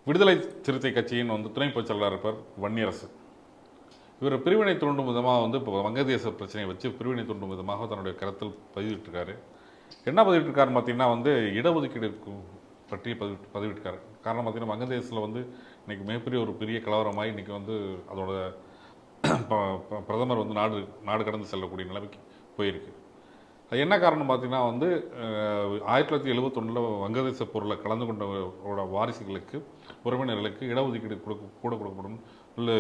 விடுதலை சிறுத்தை கட்சியின் துணை பொதுச் செயலாளர் இருப்பார் வன்னியரசு. இவர் பிரிவினை தூண்டும் விதமாக இப்போ வங்கதேச பிரச்சனையை வச்சு பிரிவினை தூண்டும் விதமாக தன்னுடைய கருத்தில் பதிவிட்டிருக்காரு. என்ன பதிவிட்டிருக்காருன்னு பார்த்தீங்கன்னா இடஒதுக்கீடு பற்றி பதிவிட்டிருக்காரு. காரணம் பார்த்தீங்கன்னா வங்கதேசத்தில் இன்றைக்கி மிகப்பெரிய ஒரு பெரிய கலவரமாகி இன்றைக்கி அதோட பிரதமர் நாடு கடந்து செல்லக்கூடிய நிலைமைக்கு போயிருக்கு. அது என்ன காரணம் பார்த்தீங்கன்னா 1971 வங்கதேச போரில் கலந்து கொண்டவரோட வாரிசுகளுக்கு உறவினர்களுக்கு இடஒதுக்கீடு கொடுக்கப்படும் இல்லை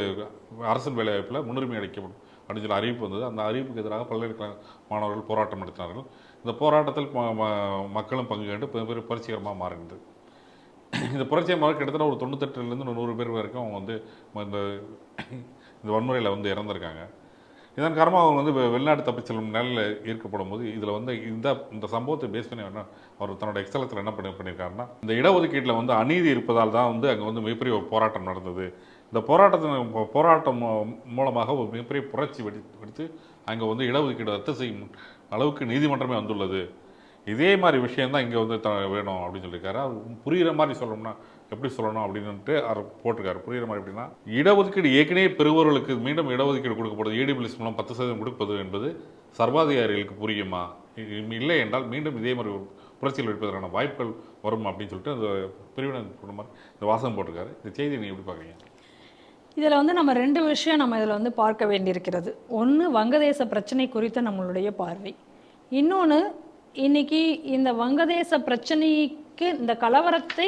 அரசு வேலைவாய்ப்பில் முன்னுரிமை அளிக்கப்படும் அப்படின்னு சொல்லி அறிவிப்பு வந்தது. அந்த அறிவிப்புக்கு எதிராக பல்கலைக்கழக மாணவர்கள் போராட்டம் நடத்தினார்கள். இந்த போராட்டத்தில் மக்களும் பங்கு கொண்டு பெரிய புரட்சிகரமாக மாறினது. இந்த புரட்சியமாக கிட்டத்தட்ட ஒரு 98லேருந்து 100 பேர் வரைக்கும் அவங்க இந்த வன்முறையில் இறந்துருக்காங்க. இதன் காரணமாக அவங்க வெளிநாடு தப்பி செல்லும் நிலையில் ஈர்க்கப்படும் போது இதில் இந்த சம்பவத்தை பேஸ் பண்ணி அவர் தன்னோட எக்ஸலத்தில் என்ன பண்ணியிருக்காருன்னா, இந்த இடஒதுக்கீட்டில் அநீதி இருப்பதால் தான் அங்கே மிகப்பெரிய ஒரு போராட்டம் நடந்தது. இந்த போராட்டம் மூலமாக ஒரு மிகப்பெரிய புரட்சி வெடித்து அங்கே இடஒதுக்கீடு ரத்து செய்யும் அளவுக்கு நீதிமன்றமே வந்துள்ளது. இதே மாதிரி விஷயந்தான் இங்கே வேணும் அப்படின்னு சொல்லியிருக்காரு. அது புரிகிற மாதிரி சொல்லணும்னா எப்படி சொல்லணும் அப்படின்ட்டு அவர் போட்டிருக்காரு. புரிகிற மாதிரி எப்படின்னா, இடஒதுக்கீடு ஏற்கனவே பெறுபவர்களுக்கு மீண்டும் இடஒதுக்கீடு கொடுக்கப்படுது, EWS மூலம் 10% கொடுப்பது என்பது சர்வாதிகாரிகளுக்கு புரியுமா? இல்லை என்றால் மீண்டும் இதே மாதிரி ஒரு புரட்சியில் எடுப்பதற்கான வாய்ப்புகள் வரும் அப்படின்னு சொல்லிட்டு அந்த பிரிவினை இந்த வாசகம் போட்டிருக்காரு. இந்த செய்தியை நீங்கள் எப்படி பார்க்குறீங்க? இதில் நம்ம 2 விஷயம் நம்ம இதில் பார்க்க வேண்டியிருக்கிறது. ஒன்று, வங்கதேச பிரச்சனை குறித்த நம்மளுடைய பார்வை. இன்னொன்று, இன்னைக்கு இந்த வங்கதேச பிரச்சனைக்கு இந்த கலவரத்தை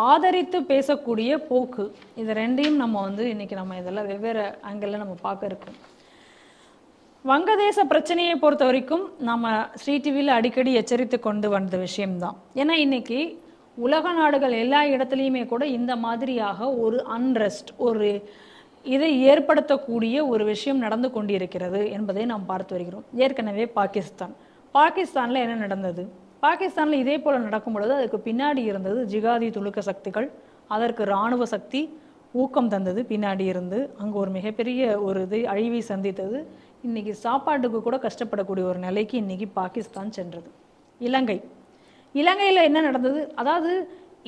ஆதரித்து பேசக்கூடிய போக்கு, இது 2ஐயும் நம்ம இன்னைக்கு நம்ம இதெல்லாம் வெவ்வேறு ஆங்கிளில் நம்ம பார்க்க இருக்கோம். வங்கதேச பிரச்சனையை பொறுத்த வரைக்கும் நம்ம ஸ்ரீ டிவியில் அடிக்கடி எச்சரித்து கொண்டு வந்த விஷயம்தான். ஏன்னா இன்னைக்கு உலக நாடுகள் எல்லா இடத்துலையுமே கூட இந்த மாதிரியாக ஒரு அன்ரெஸ்ட், ஒரு இதை ஏற்படுத்தக்கூடிய ஒரு விஷயம் நடந்து கொண்டிருக்கிறது என்பதை நாம் பார்த்து வருகிறோம். ஏற்கனவே பாகிஸ்தானில் என்ன நடந்தது? பாகிஸ்தானில் இதே போல் நடக்கும் பொழுது அதுக்கு பின்னாடி இருந்தது ஜிகாதி துலுக்க சக்திகள், அதற்கு இராணுவ சக்தி ஊக்கம் தந்தது பின்னாடி இருந்து. அங்கே ஒரு மிகப்பெரிய ஒரு அழிவை சந்தித்தது. இன்னைக்கு சாப்பாட்டுக்கு கூட கஷ்டப்படக்கூடிய ஒரு நிலைக்கு இன்னைக்கு பாகிஸ்தான் சென்றது. இலங்கையில் என்ன நடந்தது? அதாவது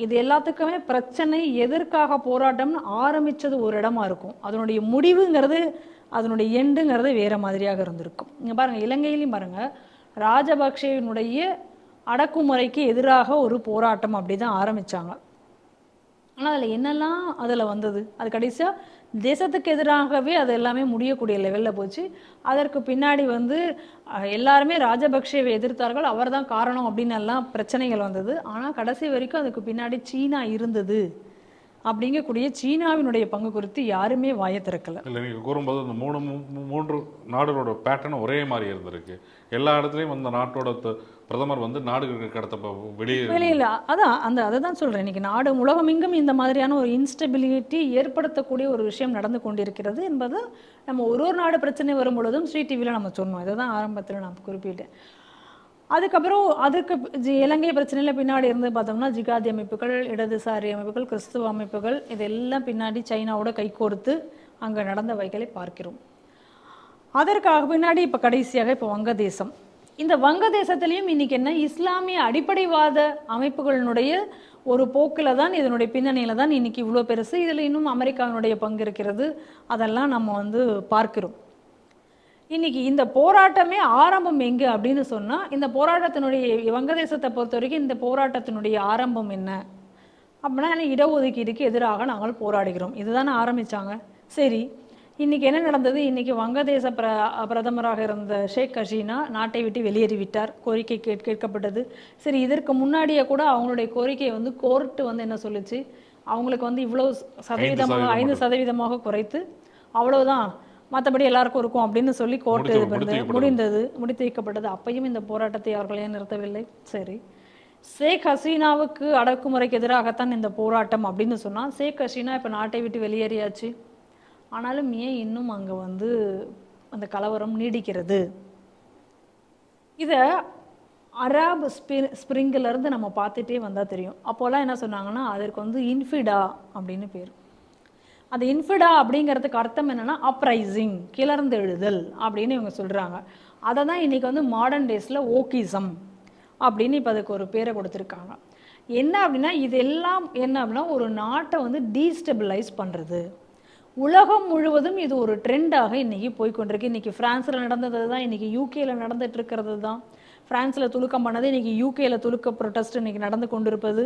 இது எல்லாத்துக்குமே பிரச்சனை எதற்காக போராட்டம்னு ஆரம்பித்தது ஒரு இடமா இருக்கும், அதனுடைய முடிவுங்கிறது அதனுடைய எண்டுங்கிறது வேறு மாதிரியாக இருந்திருக்கும். இங்கே பாருங்கள், இலங்கையிலையும் பாருங்கள், ராஜபக்சேவினுடைய அடக்குமுறைக்கு எதிராக ஒரு போராட்டம் அப்படி தான் ஆரம்பித்தாங்க. ஆனால் அதில் என்னெல்லாம் வந்தது, அது கடைசியாக தேசத்துக்கு எதிராகவே அது எல்லாமே முடியக்கூடிய லெவலில் போச்சு. அதற்கு பின்னாடி எல்லாருமே ராஜபக்சேவை எதிர்த்தார்கள், அவர் தான் காரணம் அப்படின்னு எல்லாம் பிரச்சனைகள் வந்தது. ஆனால் கடைசி வரைக்கும் அதுக்கு பின்னாடி சீனா இருந்தது அப்படிங்கக்கூடிய சீனாவினுடைய பங்கு குறித்து யாருமே வாயை திறக்கலை. இல்லை, நீங்கள் கூறும்போது இந்த மூன்று நாடுகளோட பேட்டர்ன் ஒரே மாதிரி இருந்திருக்கு. எல்லா இடத்துலையும் அந்த நாட்டோட பிரதமர் நாடுகளுக்கு கடத்த வெளியில் அதை தான் சொல்கிறேன். இன்றைக்கி உலகமெங்கும் இந்த மாதிரியான ஒரு இன்ஸ்டெபிலிட்டி ஏற்படுத்தக்கூடிய ஒரு விஷயம் நடந்து கொண்டிருக்கிறது என்பது நம்ம ஒரு நாடு பிரச்சனை வரும் பொழுதும் ஸ்ரீ டிவியில் நம்ம சொன்னோம். இதை தான் ஆரம்பத்தில் நான் குறிப்பிட்டேன். அதுக்கப்புறம் இலங்கை பிரச்சனையில் பின்னாடி இருந்து பார்த்தோம்னா ஜிகாதி அமைப்புகள், இடதுசாரி அமைப்புகள், கிறிஸ்துவ அமைப்புகள், இதெல்லாம் பின்னாடி சைனாவோட கைகோர்த்து அங்கே நடந்த வகைகளை பார்க்கிறோம். அதற்காக பின்னாடி இப்போ கடைசியாக இப்போ வங்கதேசம். இந்த வங்கதேசத்திலையும் இன்னைக்கு என்ன, இஸ்லாமிய அடிப்படைவாத அமைப்புகளினுடைய ஒரு போக்கில் தான், இதனுடைய பின்னணியில் தான் இன்னைக்கு இவ்வளோ பெருசு. இதில் இன்னும் அமெரிக்காவினுடைய பங்கு இருக்கிறது. அதெல்லாம் நம்ம பார்க்கிறோம். இன்னைக்கு இந்த போராட்டமே ஆரம்பம் எங்கே அப்படின்னு சொன்னால், இந்த போராட்டத்தினுடைய வங்கதேசத்தை பொறுத்த வரைக்கும் இந்த போராட்டத்தினுடைய ஆரம்பம் என்ன அப்படின்னா, இடஒதுக்கீடுக்கு எதிராக நாங்கள் போராடுகிறோம், இதுதானே ஆரம்பித்தாங்க. சரி, இன்றைக்கி என்ன நடந்தது? இன்றைக்கி வங்கதேச பிரதமராக இருந்த ஷேக் ஹசீனா நாட்டை விட்டு வெளியேறிவிட்டார். கோரிக்கை கேட்கப்பட்டது. சரி, இதற்கு முன்னாடியே கூட அவங்களுடைய கோரிக்கையை கோர்ட்டு என்ன சொல்லுச்சு, அவங்களுக்கு இவ்வளோ சதவீதமாக 5% குறைத்து அவ்வளோதான், மற்றபடி எல்லாருக்கும் இருக்கும் அப்படின்னு சொல்லி கோர்ட்டு முடித்து வைக்கப்பட்டது. அப்பையும் இந்த போராட்டத்தை அவர்கள் ஏன் நிறுத்தவில்லை? சரி, ஷேக் ஹசீனாவுக்கு அடக்குமுறைக்கு எதிராகத்தான் இந்த போராட்டம் அப்படின்னு சொன்னால், ஷேக் ஹசீனா இப்போ நாட்டை விட்டு வெளியேறியாச்சு. ஆனாலும் ஏன் இன்னும் அங்கே அந்த கலவரம் நீடிக்கிறது? இதை அராப் ஸ்ப்ரிங்கிலேருந்து நம்ம பார்த்துட்டே வந்தால் தெரியும். அப்போல்லாம் என்ன சொன்னாங்கன்னா, அதற்கு இன்ஃபிடா அப்படின்னு பேர். அந்த இன்ஃபிடா அப்படிங்கிறதுக்கு அர்த்தம் என்னென்னா அப்ரைசிங், கிளர்ந்து எழுதல் அப்படின்னு இவங்க சொல்கிறாங்க. அதை தான் இன்றைக்கி மாடர்ன் டேஸில் ஓக்கிசம் அப்படின்னு இப்போ அதுக்கு ஒரு பேரை கொடுத்துருக்காங்க. என்ன அப்படின்னா இதெல்லாம் என்ன அப்படின்னா ஒரு நாட்டை வந்து டீஸ்டெபிளைஸ் பண்ணுறது. உலகம் முழுவதும் இது ஒரு ட்ரெண்டாக இன்றைக்கி போய்கொண்டிருக்கு. இன்றைக்கி ஃப்ரான்ஸில் நடந்தது தான், இன்றைக்கி யூகேல நடந்துட்டு இருக்கிறது தான். ஃப்ரான்ஸில் துலுக்கம் பண்ணது இன்றைக்கி யூகேல துலுக்க ப்ரொட்டஸ்ட் இன்றைக்கி நடந்து கொண்டிருப்பது.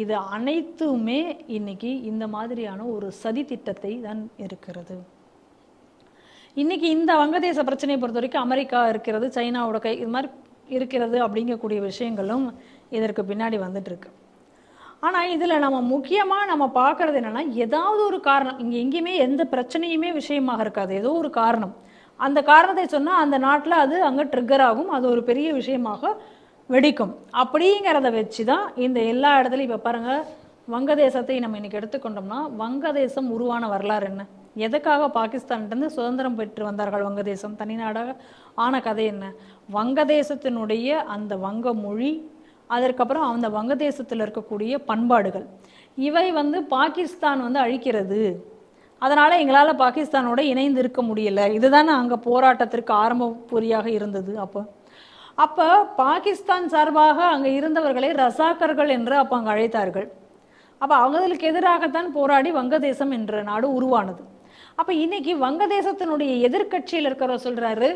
இது அனைத்துமே இன்றைக்கி இந்த மாதிரியான ஒரு சதி திட்டத்தை தான் இருக்கிறது. இன்றைக்கி இந்த வங்கதேச பிரச்சனையை பொறுத்த வரைக்கும் அமெரிக்கா இருக்கிறது, சைனாவோட கை இது மாதிரி இருக்கிறது அப்படிங்கக்கூடிய விஷயங்களும் இதற்கு பின்னாடி வந்துட்டுருக்கு. ஆனால் இதில் நம்ம முக்கியமாக நம்ம பார்க்குறது என்னென்னா, ஏதாவது ஒரு காரணம், இங்கே எங்கேயுமே எந்த பிரச்சனையுமே விஷயமாக இருக்காது, ஏதோ ஒரு காரணம். அந்த காரணத்தை சொன்னால் அந்த நாட்டில் அது அங்கே ட்ரிக்கர் ஆகும், அது ஒரு பெரிய விஷயமாக வெடிக்கும். அப்படிங்கிறத வச்சு தான் இந்த எல்லா இடத்துலையும் இப்போ பாருங்கள், வங்கதேசத்தை நம்ம இன்றைக்கி எடுத்துக்கொண்டோம்னா, வங்கதேசம் உருவான வரலாறு என்ன, எதுக்காக பாகிஸ்தான்கிட்டருந்து சுதந்திரம் பெற்று வந்தார்கள் வங்கதேசம் தனிநாடாக ஆன கதை என்ன, வங்கதேசத்தினுடைய அந்த வங்க மொழி, அதற்கப்புறம் அந்த வங்கதேசத்தில் இருக்கக்கூடிய பண்பாடுகள், இவை வந்து பாகிஸ்தான் வந்து அழிக்கிறது, அதனால் எங்களால் பாகிஸ்தானோட இணைந்து இருக்க முடியலை, இதுதானே அங்கே போராட்டத்திற்கு ஆரம்ப பொறியாக இருந்தது. அப்போ பாகிஸ்தான் சார்பாக அங்கே இருந்தவர்களை ரசாக்கர்கள் என்று அப்போ அங்கே அழைத்தார்கள். அப்போ அவங்களுக்கு எதிராகத்தான் போராடி வங்கதேசம் என்ற நாடு உருவானது. அப்போ இன்னைக்கு வங்கதேசத்தினுடைய எதிர்கட்சியில் இருக்கிறவர் சொல்கிறாரு,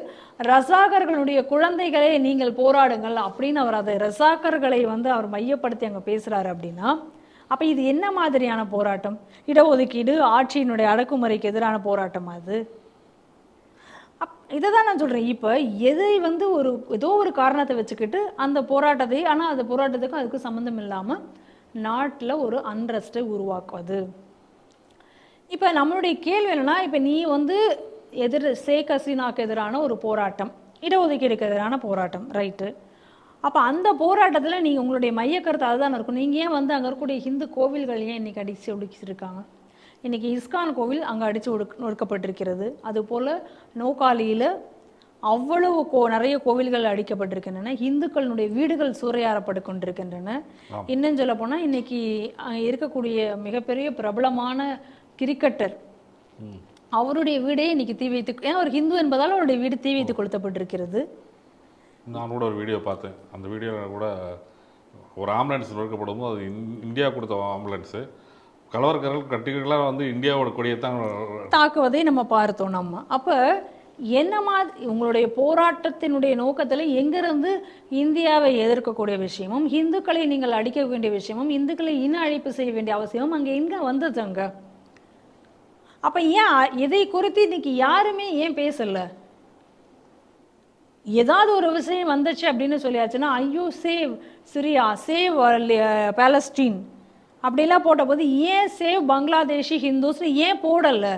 ரசாகர்களுடைய குழந்தைகளே நீங்கள் போராடுங்கள் அப்படின்னு. அவர் அதை ரசாக்கர்களை வந்து அவர் மையப்படுத்தி அங்கே பேசுகிறாரு அப்படின்னா, அப்போ இது என்ன மாதிரியான போராட்டம்? இடஒதுக்கீடு, ஆட்சியினுடைய அடக்குமுறைக்கு எதிரான போராட்டம் அது. இதை தான் நான் சொல்கிறேன். இப்போ எதை வந்து ஏதோ ஒரு காரணத்தை வச்சுக்கிட்டு அந்த போராட்டத்தை, ஆனால் அந்த போராட்டத்துக்கும் அதுக்கு சம்மந்தம் இல்லாமல் நாட்டில் ஒரு அன்ரெஸ்ட்டை உருவாக்குவது. இப்போ நம்மளுடைய கேள்வி என்னென்னா, இப்போ நீ வந்து ஷேக் ஹசீனாக்கு எதிரான ஒரு போராட்டம், இடஒதுக்கீடுக்கு எதிரான போராட்டம், ரைட்டு. அப்போ அந்த போராட்டத்தில் நீங்கள் உங்களுடைய மையக்கருத்து அதுதான் இருக்கும். நீங்கள் ஏன் வந்து அங்கே இருக்கக்கூடிய ஹிந்து கோவில்கள் ஏன் இன்றைக்கி அடித்து ஒடுக்கிச்சிருக்காங்க? இன்றைக்கி இஸ்கான் கோவில் அங்கே அடித்து ஒடுக்கப்பட்டிருக்கிறது. அதுபோல் நோக்காலியில் அவ்வளவு நிறைய கோவில்கள் அடிக்கப்பட்டிருக்கின்றன, இந்துக்களுடைய வீடுகள் சூறையாடப்பட்டு கொண்டிருக்கின்றன. இன்னும் சொல்ல போனால் இன்னைக்கு இருக்கக்கூடிய மிகப்பெரிய பிரபலமான கிரிக்கெட்டர், அவருடைய வீடே இன்னைக்கு தீ வைத்து, ஏன் ஒரு ஹிந்து என்பதால் அவருடைய வீடு தீ வைத்து கொளுத்தப்பட்டிருக்கிறது. நான் கூட ஒரு வீடியோ பார்த்தேன். அந்த வீடியோவில் கூட ஒரு ஆம்புலன்ஸ் நொறுக்கப்படும் போது அது இந்தியா கொடுத்த ஆம்புலன்ஸு, கலவரக்காரர்கள் கட்டிகளாக வந்து இந்தியாவோட கொடியை தான் தாக்குவதை நம்ம பார்த்தோம். நம்ம அப்போ என்ன மாதிரி உங்களுடைய போராட்டத்தினுடைய நோக்கத்தில் எங்கிருந்து இந்தியாவை எதிர்க்கக்கூடிய விஷயமும், இந்துக்களை நீங்கள் அடிக்க வேண்டிய விஷயமும், இந்துக்களை இன அழிப்பு செய்ய வேண்டிய அவசியமும் அங்கே எங்கே வந்தது அங்கே? அப்போ ஏன் இதை குறித்து இன்னைக்கு யாருமே ஏன் பேசல? ஏதாவது ஒரு விஷயம் வந்துச்சு அப்படின்னு சொல்லியாச்சுன்னா, ஐயோ சேவ் சிரியா, சேவ் பாலஸ்டீன் அப்படிலாம் போட்ட போது ஏன் சேவ் பங்களாதேஷி ஹிந்துஸ் ஏன் போடலை?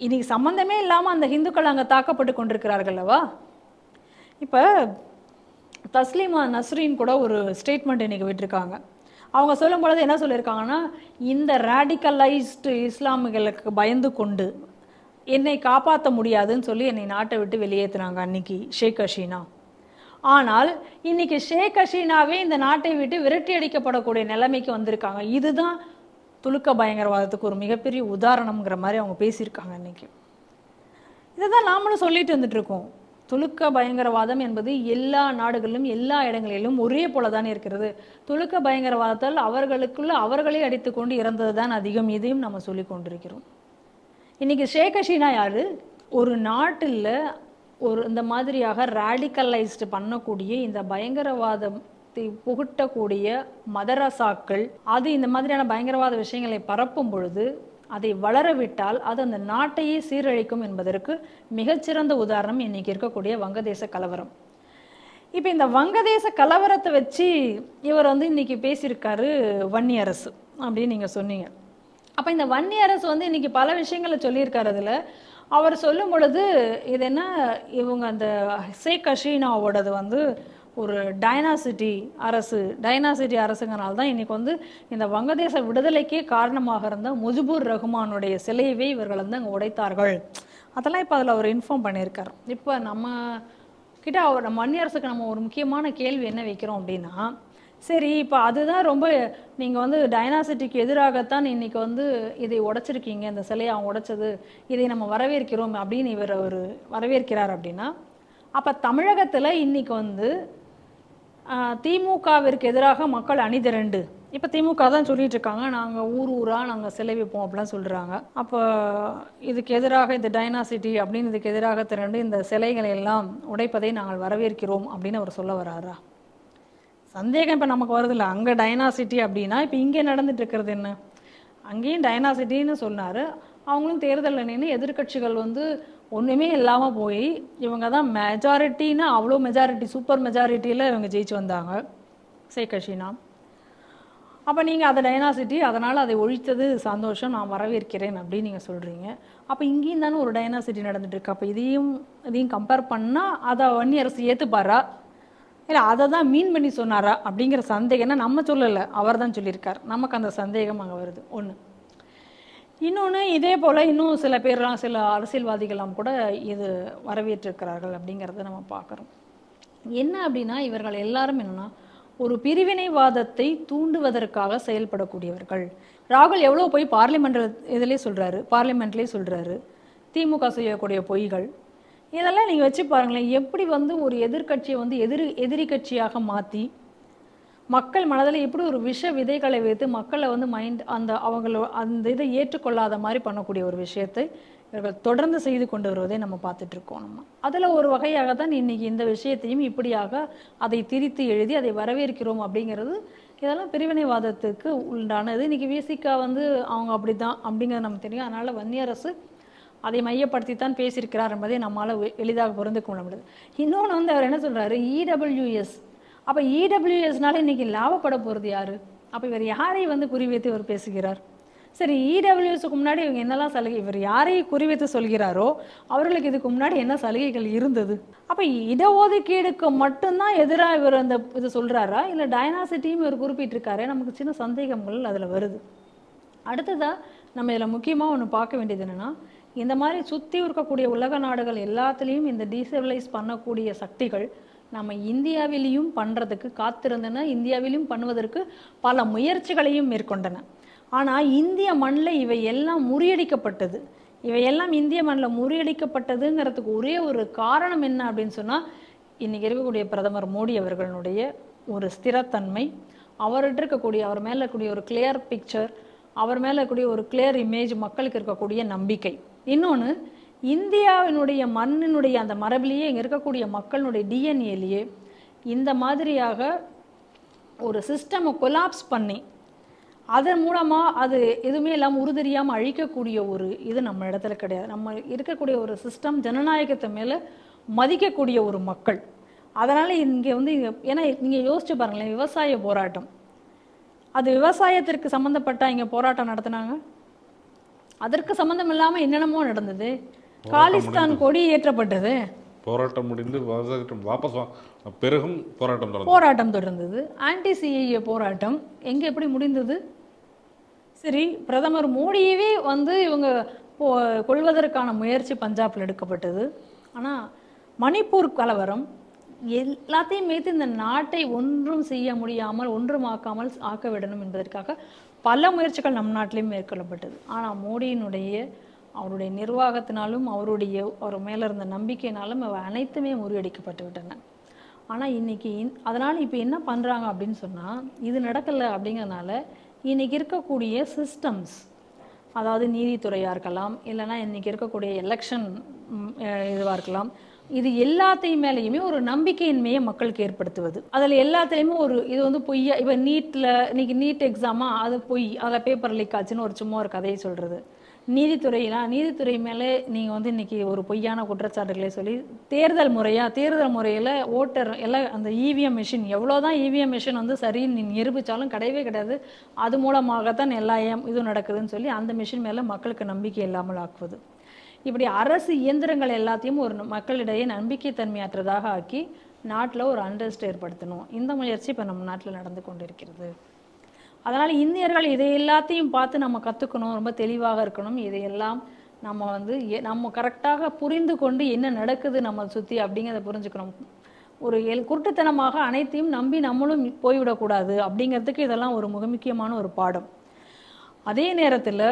இன்னைக்கு சம்மந்தமே இல்லாமல் அந்த ஹிந்துக்கள் அங்கே தாக்கப்பட்டு கொண்டிருக்கிறார்கள் அல்லவா? இப்போ தஸ்லீமா நஸ்ரீன் கூட ஒரு ஸ்டேட்மெண்ட் இன்னைக்கு விட்டுருக்காங்க. அவங்க சொல்லும் பொழுது என்ன சொல்லியிருக்காங்கன்னா, இந்த ரேடிக்கலைஸ்டு இஸ்லாமிகளுக்கு பயந்து கொண்டு என்னை காப்பாற்ற முடியாதுன்னு சொல்லி என்னை நாட்டை விட்டு வெளியேற்றினாங்க அன்னைக்கு ஷேக் ஹசீனா. ஆனால் இன்னைக்கு ஷேக் ஹசீனாவே இந்த நாட்டை விட்டு விரட்டி அடிக்கப்படக்கூடிய நிலைமைக்கு வந்திருக்காங்க. இதுதான் துலுக்க பயங்கரவாதத்துக்கு ஒரு மிகப்பெரிய உதாரணம்ங்கிற மாதிரி அவங்க பேசியிருக்காங்க இன்னைக்கு. இதை தான் நாமளும் சொல்லிட்டு வந்துட்டு இருக்கோம். துலுக்க பயங்கரவாதம் என்பது எல்லா நாடுகளிலும் எல்லா இடங்களிலும் ஒரே போல தானே இருக்கிறது. துலுக்க பயங்கரவாதத்தால் அவர்களுக்குள்ள அவர்களே அடித்து கொண்டு இறந்தது தான் அதிகம். இதையும் நம்ம சொல்லி கொண்டிருக்கிறோம். இன்னைக்கு ஷேக் ஹசீனா யாரு? ஒரு நாட்டில் ஒரு இந்த மாதிரியாக ரேடிக்கலைஸ்டு பண்ணக்கூடிய இந்த பயங்கரவாதத்தை புகட்டக்கூடிய மதரசாக்கள் அது இந்த மாதிரியான பயங்கரவாத விஷயங்களை பரப்பும் பொழுது அதை வளரவிட்டால் அது அந்த நாட்டையே சீரழிக்கும் என்பதற்கு மிகச்சிறந்த உதாரணம் இன்னைக்கு இருக்கக்கூடிய வங்கதேச கலவரம். இப்போ இந்த வங்கதேச கலவரத்தை வச்சு இவர் வந்து இன்னைக்கு பேசியிருக்காரு வன்னியரசு அப்படின்னு நீங்கள் சொன்னீங்க. அப்போ இந்த வன்னியரசு வந்து இன்னைக்கு பல விஷயங்களை சொல்லியிருக்காரு. அதில் அவர் சொல்லும் பொழுது இது என்ன, இவங்க அந்த ஷேக் ஹசீனாவோடது வந்து ஒரு டைனாசிட்டி அரசுங்கனால தான் இன்னைக்கு வந்து இந்த வங்கதேச விடுதலைக்கே காரணமாக இருந்த முஜிபுர் ரஹ்மானுடைய சிலையவே இவர்கள் வந்து அங்கே உடைத்தார்கள். அதெல்லாம் இப்போ அதில் அவர் இன்ஃபார்ம் பண்ணியிருக்கார். இப்போ நம்ம கிட்ட நம்ம வன்னியரசுக்கு நம்ம ஒரு முக்கியமான கேள்வி என்ன வைக்கிறோம் அப்படின்னா, சரி இப்போ அதுதான் ரொம்ப நீங்கள் வந்து டைனாசிட்டிக்கு எதிராகத்தான் இன்னைக்கு வந்து இதை உடைச்சிருக்கீங்க, இந்த சிலையை அவங்க உடைச்சது, இதை நம்ம வரவேற்கிறோம் அப்படின்னு இவர் வரவேற்கிறார் அப்படின்னா, அப்போ தமிழகத்தில் இன்னைக்கு வந்து திமுகவிற்கு எதிராக மக்கள் அணிதிரண்டு, இப்போ திமுக தான் சொல்லிட்டு இருக்காங்க, நாங்கள் ஊராக நாங்கள் சிலை வைப்போம் அப்படிலாம் சொல்கிறாங்க. அப்போ இதுக்கு எதிராக இந்த டைனாசிட்டி அப்படின்னு இதுக்கு எதிராக திரண்டு இந்த சிலைகளை எல்லாம் உடைப்பதை நாங்கள் வரவேற்கிறோம் அப்படின்னு அவர் சொல்ல வராரா? சந்தேகம் இப்போ நமக்கு வருதில்ல. அங்கே டைனாசிட்டி அப்படின்னா இப்போ இங்கே நடந்துட்டு இருக்கிறது என்ன? அங்கேயும் டைனாசிட்டின்னு சொன்னார். அவங்களும் தேர்தலில் நின்று எதிர்கட்சிகள் வந்து ஒன்றுமே இல்லாமல் போய் இவங்க தான் மெஜாரிட்டின்னா அவ்வளோ மெஜாரிட்டி, சூப்பர் மெஜாரிட்டியில் இவங்க ஜெயிச்சு வந்தாங்க ஷேக் ஹசீனா. அப்போ நீங்கள் அதை டைனாசிட்டி, அதனால் அதை ஒழித்தது சந்தோஷம், நான் வரவேற்கிறேன் அப்படின்னு நீங்கள் சொல்கிறீங்க. அப்போ இங்கேயும் தானே ஒரு டைனாசிட்டி நடந்துட்டுருக்கு. அப்போ இதையும் கம்பேர் பண்ணால் அதை வன்னியரசு ஏற்றுப்பாரா இல்லை அதை தான் மீன் பண்ணி சொன்னாரா அப்படிங்கிற சந்தேகம்னா நம்ம சொல்லலை, அவர் தான் சொல்லியிருக்கார். நமக்கு அந்த சந்தேகம் அங்கே வருது ஒன்று. இன்னொன்று, இதே போல் இன்னும் சில பேர்லாம், சில அரசியல்வாதிகள்லாம் கூட இது வரவேற்றிருக்கிறார்கள் அப்படிங்கிறத நம்ம பார்க்குறோம். என்ன அப்படின்னா, இவர்கள் எல்லாரும் என்னென்னா ஒரு பிரிவினைவாதத்தை தூண்டுவதற்காக செயல்படக்கூடியவர்கள். ராகுல் எவ்வளோ போய் பார்லிமெண்ட்லேயே சொல்கிறாரு திமுக செய்யக்கூடிய பொய்கள். இதெல்லாம் நீங்கள் வச்சு பாருங்களேன், எப்படி வந்து ஒரு எதிர்கட்சியை வந்து எதிரி கட்சியாக மாற்றி மக்கள் மனதில் எப்படி ஒரு விஷ விதைகளை வைத்து மக்களை வந்து அந்த இதை ஏற்றுக்கொள்ளாத மாதிரி பண்ணக்கூடிய ஒரு விஷயத்தை இவர்கள் தொடர்ந்து செய்து கொண்டு வருவதை நம்ம பார்த்துட்ருக்கோம். நம்ம அதில் ஒரு வகையாக தான் இன்றைக்கி இந்த விஷயத்தையும் இப்படியாக அதை திரித்து எழுதி அதை வரவேற்கிறோம் அப்படிங்கிறது. இதெல்லாம் பிரிவினைவாதத்துக்கு உண்டானது. இன்றைக்கி விசிகா வந்து அவங்க அப்படி தான் அப்படிங்கிறது நமக்கு தெரியும். அதனால் வன்னியரசு அதை மையப்படுத்தித்தான் பேசியிருக்கிறார் என்பதை நம்மளால் எளிதாக புரிந்து கொள்ள முடியாது. இன்னொன்று வந்து அவர் என்ன சொல்கிறாரு, இடபிள்யூஎஸ். அப்போ இடபிள்யூஎஸ்னால இன்றைக்கி லாபப்பட போகிறது யார்? அப்போ இவர் யாரை வந்து குறிவைத்து இவர் பேசுகிறார்? சரி, இடபிள்யூஎஸ்க்கு முன்னாடி இவங்க என்னெல்லாம் சலுகை, இவர் யாரை குறிவைத்து சொல்கிறாரோ அவர்களுக்கு இதுக்கு முன்னாடி என்ன சலுகைகள் இருந்தது? அப்போ இடஒதுக்கீடுக்கு மட்டும்தான் எதிராக இவர் அந்த இது சொல்கிறாரா, இல்லை டைனாசிட்டியும் இவர் குறிப்பிட்டிருக்காரு? நமக்கு சின்ன சந்தேகங்கள் அதில் வருது. அடுத்ததாக நம்ம இதில் முக்கியமாக ஒன்று பார்க்க வேண்டியது என்னென்னா, இந்த மாதிரி சுற்றி இருக்கக்கூடிய உலக நாடுகள் எல்லாத்துலேயும் இந்த டீசபிளைஸ் பண்ணக்கூடிய சக்திகள் நம்ம இந்தியாவிலையும் பண்ணுறதுக்கு காத்திருந்தன, இந்தியாவிலையும் பண்ணுவதற்கு பல முயற்சிகளையும் மேற்கொண்டன. ஆனால் இந்திய மண்ணில் இவை எல்லாம் முறியடிக்கப்பட்டது. இவையெல்லாம் இந்திய மண்ணில் முறியடிக்கப்பட்டதுங்கிறதுக்கு ஒரே ஒரு காரணம் என்ன அப்படின்னு சொன்னால், இன்றைக்கி இருக்கக்கூடிய பிரதமர் மோடி அவர்களுடைய ஒரு ஸ்திரத்தன்மை, அவர்கிட்ட இருக்கக்கூடிய அவர் மேலே இருக்கக்கூடிய ஒரு கிளியர் பிக்சர், அவர் மேலே இருக்கக்கூடிய ஒரு கிளியர் இமேஜ், மக்களுக்கு இருக்கக்கூடிய நம்பிக்கை. இன்னொன்று, இந்தியாவினுடைய மண்ணினுடைய அந்த மரபிலேயே இங்கே இருக்கக்கூடிய மக்களுடைய டிஎன்ஏலேயே இந்த மாதிரியாக ஒரு சிஸ்டமை கொலாப்ஸ் பண்ணி அதன் மூலமாக அது எதுவுமே இல்லாமல் உருதெரியாமல் அழிக்கக்கூடிய ஒரு இது நம்ம இடத்துல கிடையாது. நம்ம இருக்கக்கூடிய ஒரு சிஸ்டம் ஜனநாயகத்தை மேலே மதிக்கக்கூடிய ஒரு மக்கள். அதனால் இங்கே வந்து ஏன்னா நீங்கள் யோசிச்சு பாருங்களேன், விவசாய போராட்டம், அது விவசாயத்திற்கு சம்மந்தப்பட்ட இங்கே போராட்டம் நடத்தினாங்க. அதற்கு சம்மந்தம் இல்லாமல் என்னென்னமோ நடந்தது. காலிஸ்தான் கொடி ஏற்றப்பட்டது, போராட்டம் முடிந்து வாபஸ் பிறகும் போராட்டம் தொடர்ந்தது. ஆன்டி சிஏஏ போராட்டம் எங்கே எப்படி முடிந்தது? சரி, பிரதமர் மோடியவே வந்து இவங்க கொள்வதற்கான முயற்சி பஞ்சாபில் எடுக்கப்பட்டது. ஆனால் மணிப்பூர் கலவரம் எல்லாத்தையும் வைத்து இந்த நாட்டை ஒன்றும் செய்ய முடியாமல் ஒன்றுமாக்காமல் ஆக்க விடணும் என்பதற்காக பல முயற்சிகள் நம் நாட்டிலையும் மேற்கொள்ளப்பட்டது. ஆனால் மோடியினுடைய அவருடைய நிர்வாகத்தினாலும் அவர் மேலே இருந்த நம்பிக்கையினாலும் அவை அனைத்துமே முறியடிக்கப்பட்டு விட்டன. ஆனால் இன்றைக்கி அதனால் இப்போ என்ன பண்ணுறாங்க அப்படின்னு சொன்னால், இது நடக்கலை அப்படிங்கிறதுனால இன்றைக்கி இருக்கக்கூடிய சிஸ்டம்ஸ், அதாவது நீதித்துறையாக இருக்கலாம், இல்லைனா இன்றைக்கி இருக்கக்கூடிய எலெக்ஷன் இதுவாக இருக்கலாம், இது எல்லாத்தையும் மேலேயுமே ஒரு நம்பிக்கையின்மையை மக்களுக்கு ஏற்படுத்துவது. அதில் எல்லாத்துலேயுமே ஒரு இது வந்து பொய்யா, இப்போ இன்னைக்கு நீட் எக்ஸாமா அது பொய், அதில் பேப்பர் லீக் ஆச்சுன்னு ஒரு சும்மா ஒரு கதையை சொல்கிறது. நீதித்துறை மேலே நீங்கள் வந்து இன்றைக்கி ஒரு பொய்யான குற்றச்சாட்டுகளை சொல்லி தேர்தல் முறையில் ஓட்டர் எல்லாம் அந்த இவிஎம் மிஷின், எவ்வளோதான் இவிஎம் மிஷின் வந்து சரின்னு நிரூபித்தாலும் கிடையவே கிடையாது, அது மூலமாகத்தான் எல்லா இதுவும் நடக்குதுன்னு சொல்லி அந்த மிஷின் மேலே மக்களுக்கு நம்பிக்கை இல்லாமல் ஆக்குவது. இப்படி அரசு இயந்திரங்கள் எல்லாத்தையும் ஒரு மக்களிடையே நம்பிக்கை தன்மையற்றதாக ஆக்கி நாட்டில் ஒரு அண்டர்ஸ்ட் ஏற்படுத்தணும். இந்த முயற்சி இப்போ நம்ம நாட்டில் நடந்து கொண்டிருக்கிறது. அதனால் இந்தியர்கள் இதை எல்லாத்தையும் பார்த்து நம்ம கற்றுக்கணும், ரொம்ப தெளிவாக இருக்கணும். இதையெல்லாம் நம்ம வந்து நம்ம கரெக்டாக புரிந்து கொண்டு என்ன நடக்குது நம்ம சுற்றி அப்படிங்கிறத புரிஞ்சுக்கணும். ஒரு குருட்டுத்தனமாக அனைத்தையும் நம்பி நம்மளும் போய்விடக்கூடாது அப்படிங்கிறதுக்கு இதெல்லாம் ஒரு மிக முக்கியமான ஒரு பாடம். அதே நேரத்தில்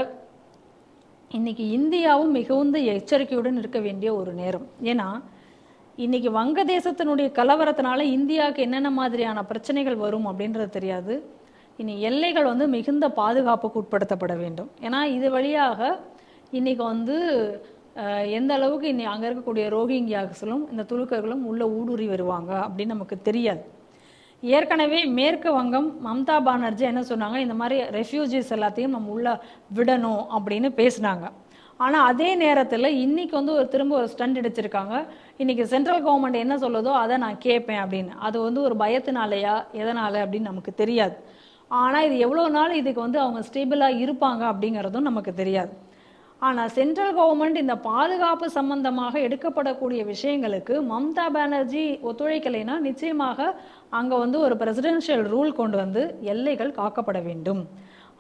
இன்றைக்கி இந்தியாவும் மிகுந்த எச்சரிக்கையுடன் இருக்க வேண்டிய ஒரு நேரம். ஏன்னா இன்னைக்கு வங்கதேசத்தினுடைய கலவரத்தினால இந்தியாவுக்கு என்னென்ன மாதிரியான பிரச்சனைகள் வரும் அப்படின்றது தெரியாது. இனி எல்லைகள் வந்து மிகுந்த பாதுகாப்புக்கு உட்படுத்தப்பட வேண்டும். ஏன்னா இது வழியாக இன்னைக்கு வந்து எந்த அளவுக்கு இனி அங்கே இருக்கக்கூடிய ரோஹிங்கியாக்களும் இந்த துலுக்கர்களும் உள்ள ஊடுருவி வருவாங்க அப்படின்னு நமக்கு தெரியாது. ஏற்கனவே மேற்கு வங்கம் மம்தா பானர்ஜி என்ன சொன்னாங்க, இந்த மாதிரி ரெஃப்யூஜிஸ் எல்லாத்தையும் நம்ம உள்ள விடணும் அப்படின்னு பேசினாங்க. ஆனால் அதே நேரத்தில் இன்னைக்கு வந்து திரும்ப ஒரு ஸ்டண்ட் அடிச்சிருக்காங்க. இன்னைக்கு சென்ட்ரல் கவர்மெண்ட் என்ன சொல்லுதோ அதை நான் கேட்பேன் அப்படின்னு. அது வந்து ஒரு பயத்தினாலையா எதனால அப்படின்னு நமக்கு தெரியாது. ஆனால் இது எவ்வளோ நாள் இதுக்கு வந்து அவங்க ஸ்டேபிளாக இருப்பாங்க அப்படிங்கிறதும் நமக்கு தெரியாது. ஆனால் சென்ட்ரல் கவர்மெண்ட் இந்த பாதுகாப்பு சம்பந்தமாக எடுக்கப்படக்கூடிய விஷயங்களுக்கு மம்தா பானர்ஜி ஒத்துழைக்கலைன்னா நிச்சயமாக அங்கே வந்து ஒரு பிரசிடென்ஷியல் ரூல் கொண்டு வந்து எல்லைகள் காக்கப்பட வேண்டும்.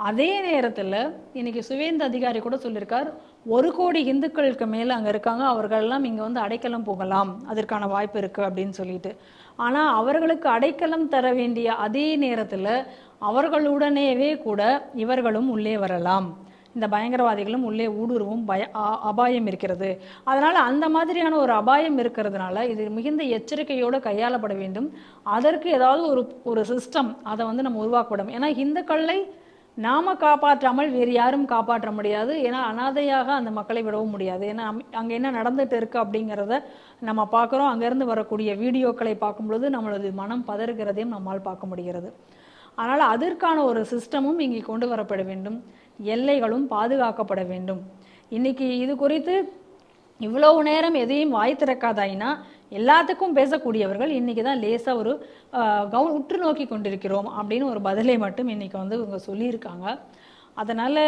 அதே நேரத்தில் இன்னைக்கு சுவேந்த அதிகாரி கூட சொல்லியிருக்கார், 1 கோடி இந்துக்களுக்கு மேலே அங்கே இருக்காங்க, அவர்களெல்லாம் இங்கே வந்து அடைக்கலம் போகலாம், அதற்கான வாய்ப்பு இருக்குது அப்படின்னு சொல்லிட்டு. ஆனால் அவர்களுக்கு அடைக்கலம் தர வேண்டிய அதே நேரத்தில் அவர்களுடனேவே கூட இவர்களும் உள்ளே வரலாம், இந்த பயங்கரவாதிகளும் உள்ளே ஊடுருவும் அபாயம் இருக்கிறது. அதனால் அந்த மாதிரியான ஒரு அபாயம் இருக்கிறதுனால இது மிகுந்த எச்சரிக்கையோடு கையாளப்பட வேண்டும். அதற்கு ஏதாவது ஒரு சிஸ்டம் அதை வந்து நம்ம உருவாக்கப்படும். ஏன்னா இந்துக்களை நாம காப்பாற்றாமல் வேறு யாரும் காப்பாற்ற முடியாது. ஏன்னா அனாதையாக அந்த மக்களை விடவும் முடியாது. ஏன்னா அங்கே என்ன நடந்துட்டு இருக்கு அப்படிங்கிறத நம்ம பார்க்குறோம். அங்கேருந்து வரக்கூடிய வீடியோக்களை பார்க்கும்பொழுது நம்மளது மனம் பதறுகிறதையும் நம்மால் பார்க்க முடிகிறது. அதனால் அதற்கான ஒரு சிஸ்டமும் இங்கே கொண்டு வரப்பட வேண்டும். எல்லைகளும் பாதுகாக்கப்பட வேண்டும். இன்னைக்கு இது குறித்து இவ்வளவு நேரம் எதையும் வாய் திறக்காதாயினா எல்லாத்துக்கும் பேசக்கூடியவர்கள் இன்னைக்கு தான் லேசாக ஒரு உற்று நோக்கி கொண்டிருக்கிறோம் அப்படின்னு ஒரு பதிலை மட்டும் இன்னைக்கு வந்து இவங்க சொல்லியிருக்காங்க. அதனால்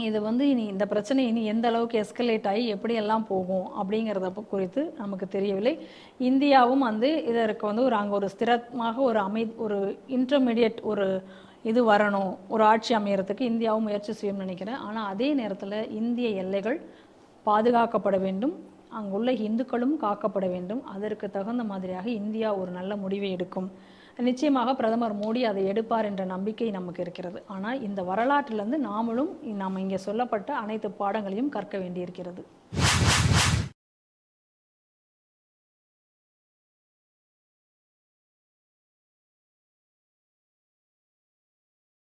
இது வந்து இனி இந்த பிரச்சனை இனி எந்த அளவுக்கு எஸ்கலேட் ஆகி எப்படியெல்லாம் போகும் அப்படிங்கிறத குறித்து நமக்கு தெரியவில்லை. இந்தியாவும் வந்து இதற்கு வந்து அங்கே ஒரு ஸ்திரமாக ஒரு இன்டர்மீடியட் இது வரணும், ஒரு ஆட்சி அமையறதுக்கு இந்தியாவும் முயற்சி செய்யும் நினைக்கிறேன். ஆனால் அதே நேரத்தில் இந்திய எல்லைகள் பாதுகாக்கப்பட வேண்டும், அங்குள்ள இந்துக்களும் காக்கப்பட வேண்டும். அதற்கு தகுந்த மாதிரியாக இந்தியா ஒரு நல்ல முடிவை எடுக்கும். நிச்சயமாக பிரதமர் மோடி அதை எடுப்பார் என்ற நம்பிக்கை நமக்கு இருக்கிறது. ஆனால் இந்த வரலாற்றிலிருந்து நாம் இங்கே சொல்லப்பட்ட அனைத்து பாடங்களையும் கற்க வேண்டியிருக்கிறது.